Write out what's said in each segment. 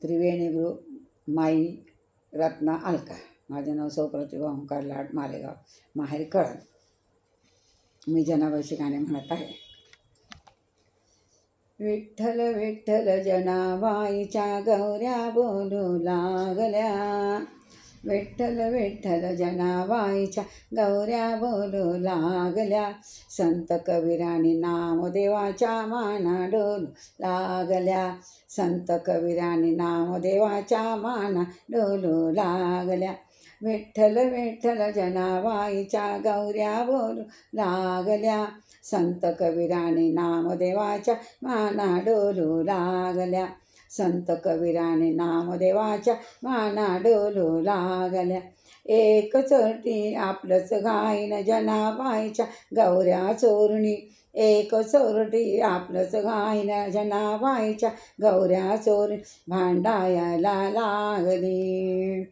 त्रिवेणी group माई रत्ना अलका. माझे नाव सौ प्रतिभा ओंकार लाड, मालेगाव, माहेर कळण. मी जनाबाईची गाणे म्हणत आहे. विठ्ठल विठ्ठल जनाबाईच्या गौऱ्या बोलू लागल्या. विठ्ठल विठ्ठल जनाबाईच्या गौऱ्या बोलू लागल्या. संत कबीरानी नामदेवाच्या माना डोलू लागल्या. संत कबीरानी नामदेवाच्या माना डोलू लागल्या. विठ्ठल विठ्ठल जनाबाईच्या गौऱ्या बोलू लागल्या. संत कबीरानी नामदेवाच्या माना डोलू लागल्या. संत कबीराने नामदेवाच्या माना डोलू लागल्या. एक चोरटी आपलंच गाईन जनाबाईच्या गौऱ्या चोरणी. एक चोरटी आपलंच गाईन जनाबाईच्या गौऱ्या चोरणी. भांडायला लागली.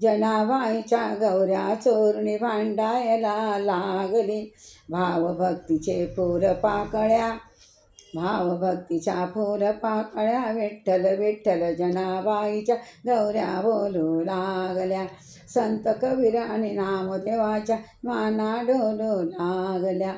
जनाबाईच्या गौऱ्या चोरणी भांडायला लागली. भावभक्तीचे फूल पाकळ्या, भावभक्तीच्या फूल पाकळ्या. विठ्ठल विठ्ठल जनाबाईच्या गौऱ्या बोलू लागल्या. संत कबीराने नामदेवाच्या माना डोलू लागल्या.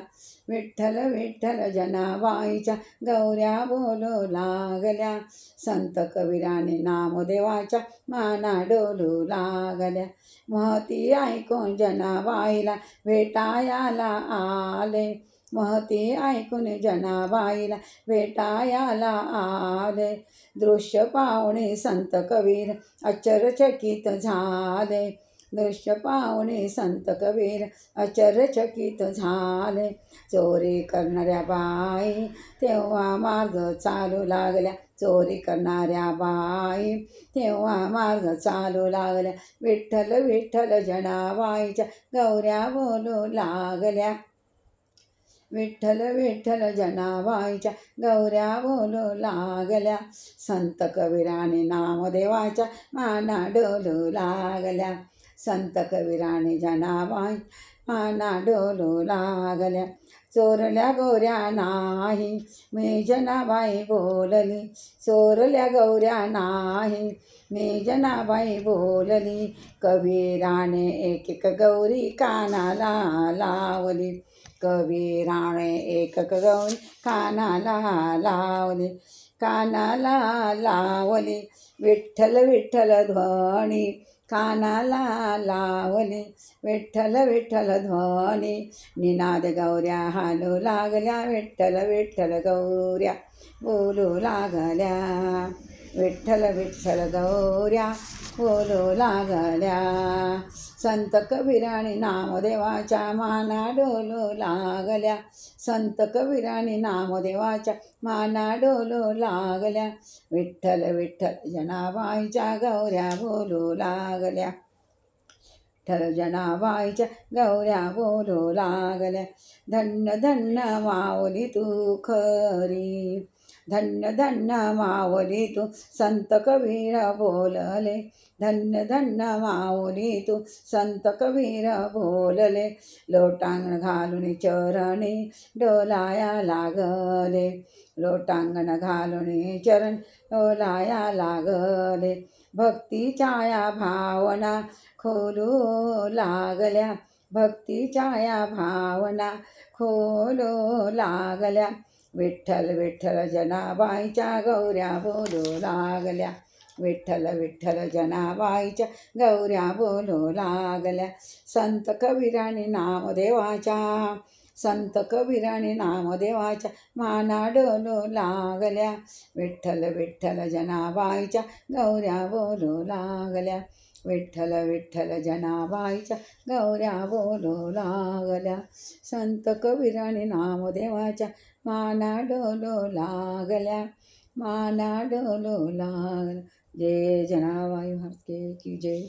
विठ्ठल विठ्ठल जनाबाईच्या गौऱ्या बोलू लागल्या. संत कबीराने नामदेवाच्या माना डोलू लागल्या. महती ऐकून जनाबाईला भेटायला आले. महती ऐकून जनाबाईला भेटायला आले. दृश्य पाहुणे संत कबीर आश्चर्यचकित झाले. दृश्य पाहुणे संत कबीर आश्चर्यचकित झाले. चोरी करणाऱ्या बाई तेव्हा मार्ग चालू लागल्या. चोरी करणाऱ्या बाई तेव्हा मार्ग चालू लागल्या. विठ्ठल विठ्ठल जनाबाईच्या गौऱ्या बोलू लागल्या. विठ्ठल विठ्ठल जनाबाईच्या गौऱ्या बोलू लागल्या. संत कबीराने नामदेवाच्या माना डोलू लागल्या. संत कबीराने जनाबाई माना डोलू लागल्या. चोरल्या गौऱ्या नाही मी जनाबाई बोलली. चोरल्या गौऱ्या नाही मी जनाबाई बोलली. कबीराने एक एक गौरी कानाला लावली. कबीराने एक एक गौरी कानाला लावली. कानाला लावली. विठ्ठल विठ्ठल ध्वनी कानाला लावली. विठ्ठल विठ्ठल ध्वनी निनाद गौऱ्या हालू लागल्या. विठ्ठल विठ्ठल गौऱ्या बोलू लागल्या. विठ्ठल विठ्ठल गौऱ्या बोलू लागल्या. संत कबीराने नामदेवाच्या माना डोलू लागल्या. संत कबीराने नामदेवाच्या माना डोलू लागल्या. विठ्ठल विठ्ठल जनाबाईच्या गौऱ्या बोलू लागल्या. विठ्ठल जनाबाईच्या गौऱ्या बोलू लागल्या. धन्य धन्य माऊली तू खरी. धन्य धन्य माऊली तू संत कबीर बोलले. धन्य धन्य माऊली तू संत कबीर बोलले. लोटांगण घालून चरणी डोलाया लागले. लोटांगण घालून चरण डोलाया लागले. भक्तीच्या या भावना खोलू लागल्या. भक्तीच्या या भावना खोलू लागल्या. विठ्ठल विठ्ठल जनाबाईच्या गौऱ्या बोलू लागल्या. विठ्ठल विठ्ठल जनाबाईच्या गौऱ्या बोलू लागल्या. संत कबीराने नामदेवाच्या संत कबीराने नामदेवाच्या माना डोलू लागल्या. विठ्ठल विठ्ठल जनाबाईच्या गौऱ्या बोलू लागल्या. विठ्ठल विठ्ठल जनाबाईच्या गौऱ्या बोलू लागल्या. संत कबीराने नामदेवाच्या माना डोलू लागल्या. माना डोलू लागल्या. जय जनाबाई महाराज की जय.